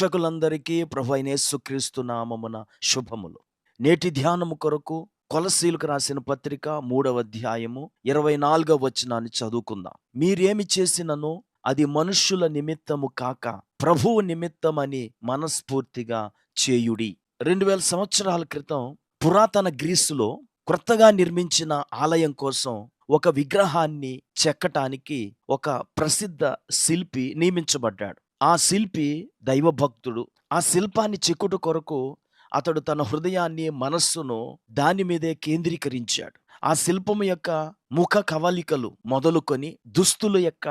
ప్రేక్షకులందరికీ ప్రభువైన యేసుక్రీస్తు నామమున శుభములు. నేటి ధ్యానము కొరకు కొలస్సీలకు రాసిన పత్రిక 3వ అధ్యాయము 24వ వచనాన్ని చదువుకుందాం. మీరేమి చేసినను అది మనుష్యుల నిమిత్తము కాక ప్రభువు నిమిత్తమని మనస్ఫూర్తిగా చేయుడి. 2000 సంవత్సరాల క్రితం పురాతన గ్రీసులో క్రొత్తగా నిర్మించిన ఆలయం కోసం ఒక విగ్రహాన్ని చెక్కటానికి ఒక ప్రసిద్ధ శిల్పి నియమించబడ్డాడు. ఆ శిల్పి దైవభక్తుడు. ఆ శిల్పాన్ని చెక్కుట కొరకు అతడు తన హృదయాన్ని, మనస్సును దాని మీదే కేంద్రీకరించాడు. ఆ శిల్పము యొక్క ముఖ కవలికలు మొదలుకొని దుస్తుల యొక్క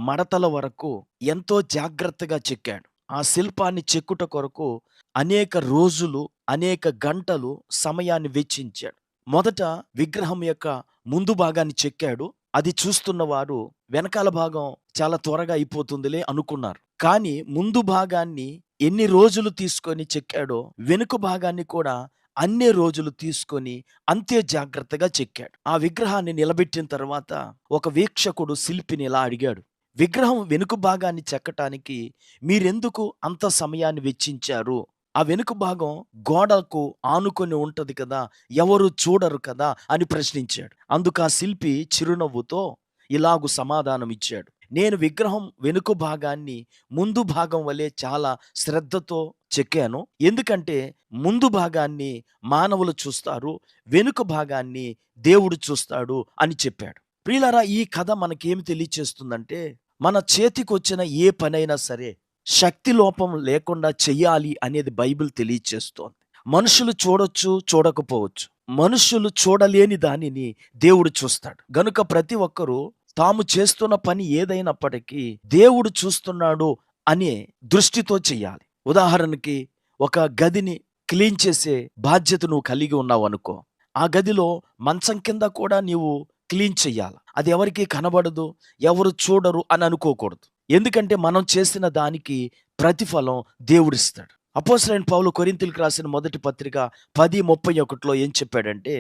మడతల వరకు ఎంతో జాగ్రత్తగా చెక్కాడు. ఆ శిల్పాన్ని చెక్కుట కొరకు అనేక రోజులు, అనేక గంటలు సమయాన్ని వెచ్చించాడు. మొదట విగ్రహం యొక్క ముందు భాగాన్ని చెక్కాడు. అది చూస్తున్న వారు వెనకాల భాగం చాలా త్వరగా అయిపోతుందిలే అనుకున్నారు. కానీ ముందు భాగాన్ని ఎన్ని రోజులు తీసుకొని చెక్కాడో వెనుక భాగాన్ని కూడా అన్నే రోజులు తీసుకొని అంతే జాగ్రత్తగా చెక్కాడు. ఆ విగ్రహాన్ని నిలబెట్టిన తర్వాత ఒక వీక్షకుడు శిల్పిని ఇలా అడిగాడు, విగ్రహం వెనుక భాగాన్ని చెక్కటానికి మీరెందుకు అంత సమయాన్ని వెచ్చించారు? ఆ వెనుక భాగం గోడకు ఆనుకొని ఉంటది కదా, ఎవరు చూడరు కదా అని ప్రశ్నించాడు. అందుకు ఆ శిల్పి చిరునవ్వుతో ఇలాగు సమాధానం ఇచ్చాడు, నేను విగ్రహం వెనుక భాగాన్ని ముందు భాగం వలె చాలా శ్రద్ధతో చెక్కాను. ఎందుకంటే ముందు భాగాన్ని మానవులు చూస్తారు, వెనుక భాగాన్ని దేవుడు చూస్తాడు అని చెప్పాడు. ప్రియులారా, ఈ కథ మనకేమి తెలియచేస్తుందంటే, మన చేతికొచ్చిన ఏ పనైనా సరే శక్తి లోపం లేకుండా చెయ్యాలి అనేది బైబిల్ తెలియచేస్తోంది. మనుషులు చూడొచ్చు, చూడకపోవచ్చు. మనుషులు చూడలేని దానిని దేవుడు చూస్తాడు. గనుక ప్రతి ఒక్కరూ తాము చేస్తున్న పని ఏదైనప్పటికీ దేవుడు చూస్తున్నాడు అనే దృష్టితో చెయ్యాలి. ఉదాహరణకి ఒక గదిని క్లీన్ చేసే బాధ్యత నువ్వు కలిగి ఉన్నావు అనుకో, ఆ గదిలో మంచం కింద కూడా నీవు క్లీన్ చెయ్యాలి. అది ఎవరికి కనబడదు, ఎవరు చూడరు అని అనుకోకూడదు. ఎందుకంటే మనం చేసిన దానికి ప్రతిఫలం దేవుడిస్తాడు. అపోస్తలుడైన పౌలు కొరింథీయులకు రాసిన మొదటి పత్రిక 10:31 ఏం చెప్పాడంటే,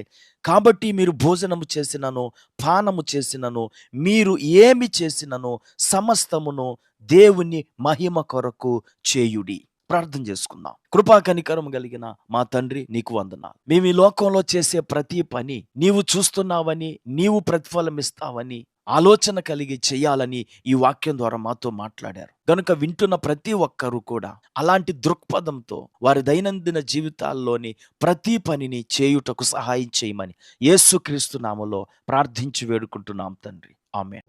కాబట్టి మీరు భోజనము చేసినను పానము చేసినను మీరు ఏమి చేసినను సమస్తమును దేవుని మహిమ కొరకు చేయుడి. ప్రార్థన చేసుకుందాం. కృపా కనికరం కలిగిన మా తండ్రి, నీకు వందనాలు. మేము ఈ లోకంలో చేసే ప్రతి పని నీవు చూస్తున్నావని, నీవు ప్రతిఫలం ఇస్తావని ఆలోచన కలిగి చేయాలని ఈ వాక్యం ద్వారా మాతో మాట్లాడారు. గనుక వింటున్న ప్రతి ఒక్కరూ కూడా అలాంటి దృక్పథంతో వారి దైనందిన జీవితాల్లోని ప్రతి పనిని చేయుటకు సహాయం చేయమని యేసుక్రీస్తు నామములో ప్రార్థించి వేడుకుంటున్నాం తండ్రి. ఆమేన్.